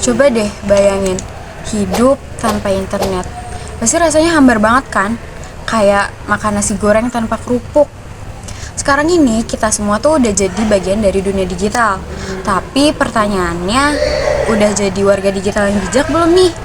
Coba deh bayangin, hidup tanpa internet. Pasti rasanya hambar banget kan? Kayak makan nasi goreng tanpa kerupuk. Sekarang ini kita semua tuh udah jadi bagian dari dunia digital. Tapi pertanyaannya, udah jadi warga digital yang bijak belum nih?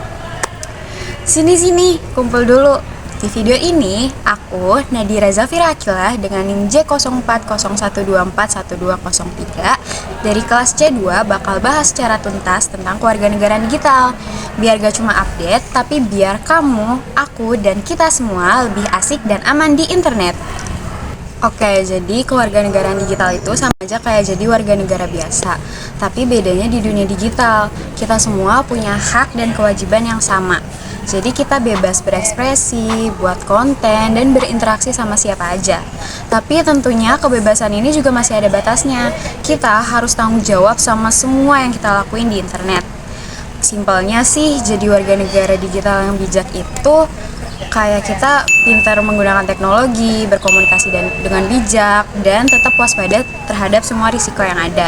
Sini, kumpul dulu. Di video ini, aku, Nadira Zafira Akilah dengan NIM J0401241203 dari kelas C2 bakal bahas secara tuntas tentang kewarganegaraan digital. Biar gak cuma update, tapi biar kamu, aku, dan kita semua lebih asik dan aman di internet. Oke, jadi kewarganegaraan digital itu sama aja kayak jadi warga negara biasa. Tapi bedanya di dunia digital, kita semua punya hak dan kewajiban yang sama. Jadi kita bebas berekspresi, buat konten, dan berinteraksi sama siapa aja. Tapi tentunya kebebasan ini juga masih ada batasnya. Kita harus tanggung jawab sama semua yang kita lakuin di internet. Simpelnya sih, jadi warga negara digital yang bijak itu kayak kita pintar menggunakan teknologi, berkomunikasi dengan bijak, dan tetap waspada terhadap semua risiko yang ada.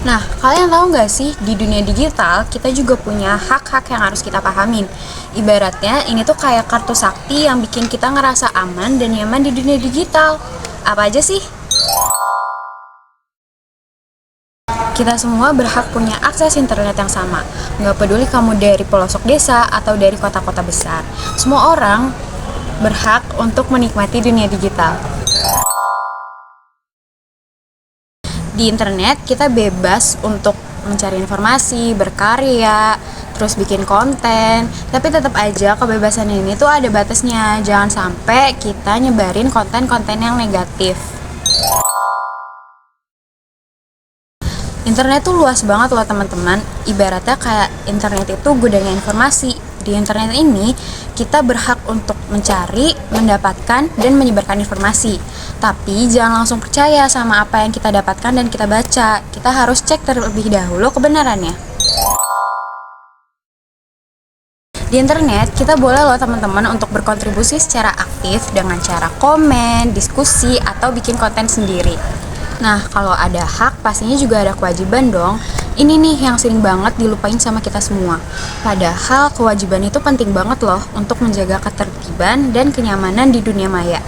Nah, kalian tahu nggak sih, di dunia digital kita juga punya hak-hak yang harus kita pahamin. Ibaratnya ini tuh kayak kartu sakti yang bikin kita ngerasa aman dan nyaman di dunia digital. Apa aja sih? Kita semua berhak punya akses internet yang sama. Nggak peduli kamu dari pelosok desa atau dari kota-kota besar. Semua orang berhak untuk menikmati dunia digital. Di internet kita bebas untuk mencari informasi, berkarya, terus bikin konten. Tapi tetap aja kebebasan ini tuh ada batasnya. Jangan sampai kita nyebarin konten-konten yang negatif. Internet tuh luas banget loh teman-teman. Ibaratnya kayak internet itu gudangnya informasi. Di internet ini kita berhak untuk mencari, mendapatkan, dan menyebarkan informasi. Tapi jangan langsung percaya sama apa yang kita dapatkan dan kita baca. Kita harus cek terlebih dahulu kebenarannya. Di internet kita boleh loh teman-teman untuk berkontribusi secara aktif dengan cara komen, diskusi, atau bikin konten sendiri. Nah, kalau ada hak, pastinya juga ada kewajiban dong. Ini nih yang sering banget dilupain sama kita semua. Padahal kewajiban itu penting banget loh untuk menjaga ketertiban dan kenyamanan di dunia maya.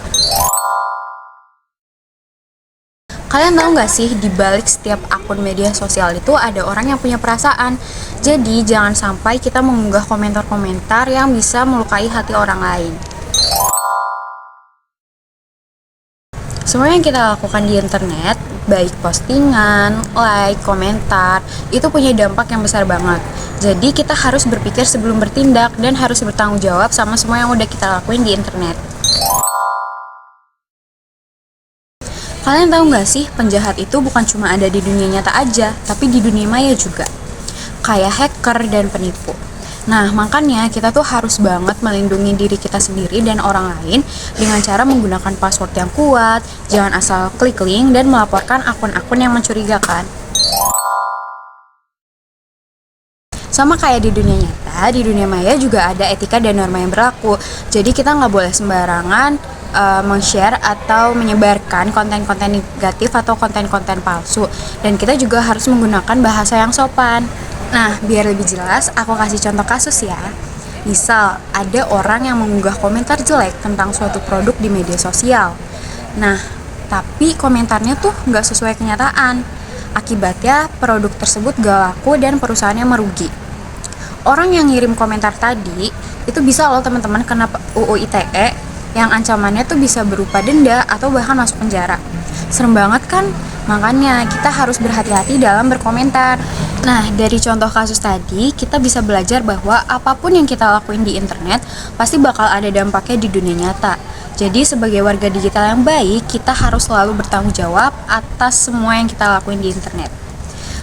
Kalian tahu nggak sih, di balik setiap akun media sosial itu ada orang yang punya perasaan. Jadi jangan sampai kita mengunggah komentar-komentar yang bisa melukai hati orang lain. Semua yang kita lakukan di internet, baik postingan, like, komentar, itu punya dampak yang besar banget. Jadi kita harus berpikir sebelum bertindak dan harus bertanggung jawab sama semua yang udah kita lakuin di internet. Kalian tahu nggak sih, penjahat itu bukan cuma ada di dunia nyata aja, tapi di dunia maya juga. Kayak hacker dan penipu. Nah, makanya kita tuh harus banget melindungi diri kita sendiri dan orang lain dengan cara menggunakan password yang kuat, jangan asal klik link dan melaporkan akun-akun yang mencurigakan. Sama kayak di dunia nyata, di dunia maya juga ada etika dan norma yang berlaku. Jadi kita nggak boleh sembarangan meng-share atau menyebarkan konten-konten negatif atau konten-konten palsu. Dan kita juga harus menggunakan bahasa yang sopan. Nah, biar lebih jelas, aku kasih contoh kasus ya. Misal, ada orang yang mengunggah komentar jelek tentang suatu produk di media sosial. Nah, tapi komentarnya tuh nggak sesuai kenyataan. Akibatnya, produk tersebut gak laku dan perusahaannya merugi. Orang yang ngirim komentar tadi, itu bisa loh teman-teman kena UU ITE, yang ancamannya tuh bisa berupa denda atau bahkan masuk penjara. Serem banget kan? Makanya kita harus berhati-hati dalam berkomentar. Nah, dari contoh kasus tadi, kita bisa belajar bahwa apapun yang kita lakuin di internet pasti bakal ada dampaknya di dunia nyata. Jadi sebagai warga digital yang baik, kita harus selalu bertanggung jawab atas semua yang kita lakuin di internet.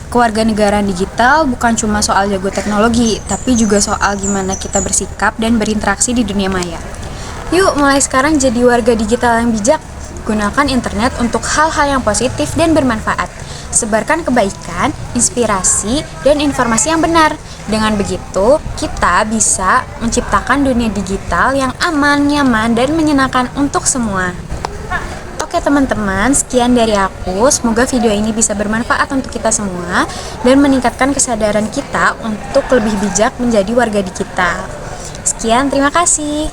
Kewarganegaraan digital bukan cuma soal jago teknologi, tapi juga soal gimana kita bersikap dan berinteraksi di dunia maya. Yuk, mulai sekarang jadi warga digital yang bijak. Gunakan internet untuk hal-hal yang positif dan bermanfaat. Sebarkan kebaikan, inspirasi, dan informasi yang benar. Dengan begitu, kita bisa menciptakan dunia digital yang aman, nyaman, dan menyenangkan untuk semua. Oke teman-teman, sekian dari aku. Semoga video ini bisa bermanfaat untuk kita semua dan meningkatkan kesadaran kita untuk lebih bijak menjadi warga di kita. Sekian, terima kasih.